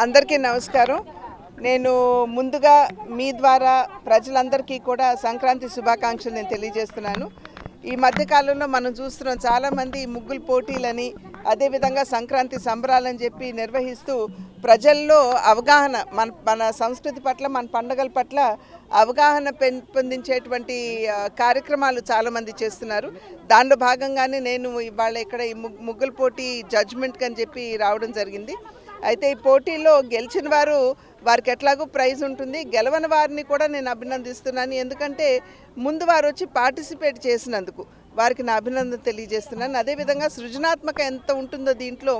అందరికీ నమస్కారం. నేను ముందుగా మీ ద్వారా ప్రజలందరికీ కూడా సంక్రాంతి శుభాకాంక్షలు నేను తెలియజేస్తున్నాను. ఈ మధ్యకాలంలో మనం చూస్తున్నాం చాలామంది ముగ్గులు పోటీలని అదేవిధంగా సంక్రాంతి సంబరాలని చెప్పి నిర్వహిస్తూ ప్రజల్లో అవగాహన మన సంస్కృతి పట్ల మన పండుగల పట్ల అవగాహన పెంపొందించేటువంటి కార్యక్రమాలు చాలామంది చేస్తున్నారు. దానిలో భాగంగానే నేను ఇవాళ ఇక్కడ ఈ ముగ్గుల పోటీ జడ్జ్మెంట్కి అని చెప్పి రావడం జరిగింది. అయితే ఈ పోటీలో గెలిచిన వారికి ఎట్లాగో ప్రైజ్ ఉంటుంది, గెలవని వారిని కూడా నేను అభినందిస్తున్నాను. ఎందుకంటే ముందు వారు వచ్చి పార్టిసిపేట్ చేసినందుకు వారికి నా అభినందన తెలియజేస్తున్నాను. అదేవిధంగా సృజనాత్మక ఎంత ఉంటుందో దీంట్లో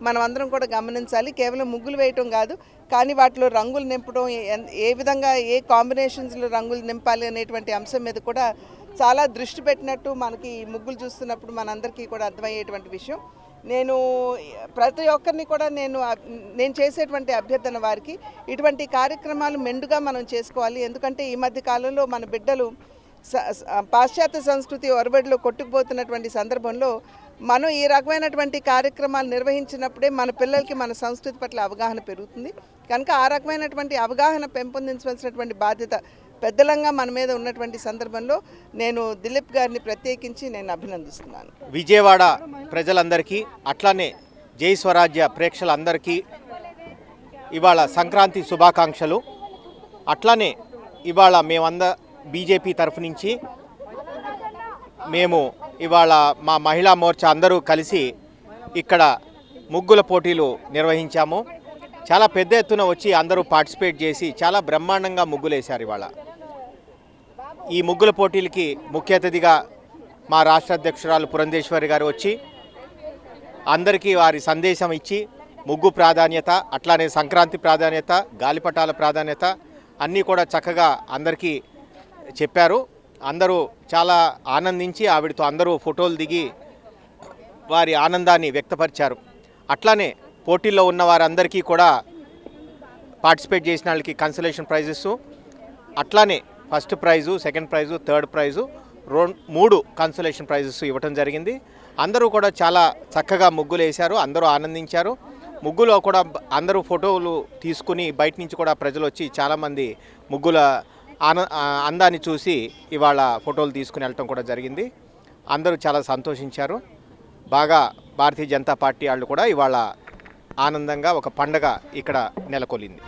మనం అందరం కూడా గమనించాలి. కేవలం ముగ్గులు వేయటం కాదు, కానీ వాటిలో రంగులు నింపడం, ఏ విధంగా ఏ కాంబినేషన్స్లో రంగులు నింపాలి అనేటువంటి అంశం మీద కూడా చాలా దృష్టి పెట్టినట్టు మనకి ముగ్గులు చూస్తున్నప్పుడు మనందరికీ కూడా అర్థమయ్యేటువంటి విషయం. నేను ప్రతి ఒక్కరిని కూడా నేను చేసేటువంటి అభ్యర్థన వారికి ఇటువంటి కార్యక్రమాలు మెండుగా మనం చేసుకోవాలి. ఎందుకంటే ఈ మధ్య కాలంలో మన బిడ్డలు పాశ్చాత్య సంస్కృతి ఒరబడిలో కొట్టుకుపోతున్నటువంటి సందర్భంలో మనం ఈ రకమైనటువంటి కార్యక్రమాలు నిర్వహించినప్పుడే మన పిల్లలకి మన సంస్కృతి పట్ల అవగాహన పెరుగుతుంది. కనుక ఆ రకమైనటువంటి అవగాహన పెంపొందించవలసినటువంటి బాధ్యత పెద్దలంగా మన మీద ఉన్నటువంటి సందర్భంలో నేను దిలీప్ గారిని ప్రత్యేకించి నేను అభినందిస్తున్నాను. విజయవాడ ప్రజలందరికీ అట్లానే జై స్వరాజ్య ప్రేక్షకులందరికీ ఇవాళ సంక్రాంతి శుభాకాంక్షలు. అట్లానే ఇవాళ బీజేపీ తరఫు నుంచి మేము ఇవాళ మా మహిళా మోర్చా అందరూ కలిసి ఇక్కడ ముగ్గుల పోటీలు నిర్వహించాము. చాలా పెద్ద ఎత్తున వచ్చి అందరూ పార్టిసిపేట్ చేసి చాలా బ్రహ్మాండంగా ముగ్గులేశారు. ఇవాళ ఈ ముగ్గుల పోటీలకి ముఖ్య అతిథిగా మా రాష్ట్ర అధ్యక్షురాలు పురంధేశ్వరి గారు వచ్చి అందరికీ వారి సందేశం ఇచ్చి ముగ్గు ప్రాధాన్యత, అట్లానే సంక్రాంతి ప్రాధాన్యత, గాలిపటాల ప్రాధాన్యత అన్నీ కూడా చక్కగా అందరికీ చెప్పారు. అందరూ చాలా ఆనందించి ఆవిడతో అందరూ ఫోటోలు దిగి వారి ఆనందాన్ని వ్యక్తపరిచారు. అట్లానే పోటీల్లో ఉన్న వారందరికీ కూడా పార్టిసిపేట్ చేసిన వాళ్ళకి కన్సలేషన్ ప్రైజెస్, అట్లానే first prize, second price, third price, 3 consolation prices ఇవ్వటం జరిగింది. అందరూ కూడా చాలా చక్కగా ముగ్గులు వేశారు, అందరూ ఆనందించారు. ముగ్గులో కూడా అందరూ ఫోటోలు తీసుకుని బయట నుంచి కూడా ప్రజలు వచ్చి చాలామంది ముగ్గుల అందాన్ని చూసి ఇవాళ ఫోటోలు తీసుకుని వెళ్ళటం కూడా జరిగింది. అందరూ చాలా సంతోషించారు. బాగా భారతీయ జనతా పార్టీ వాళ్ళు కూడా ఇవాళ ఆనందంగా ఒక పండగ ఇక్కడ నెలకొల్లింది.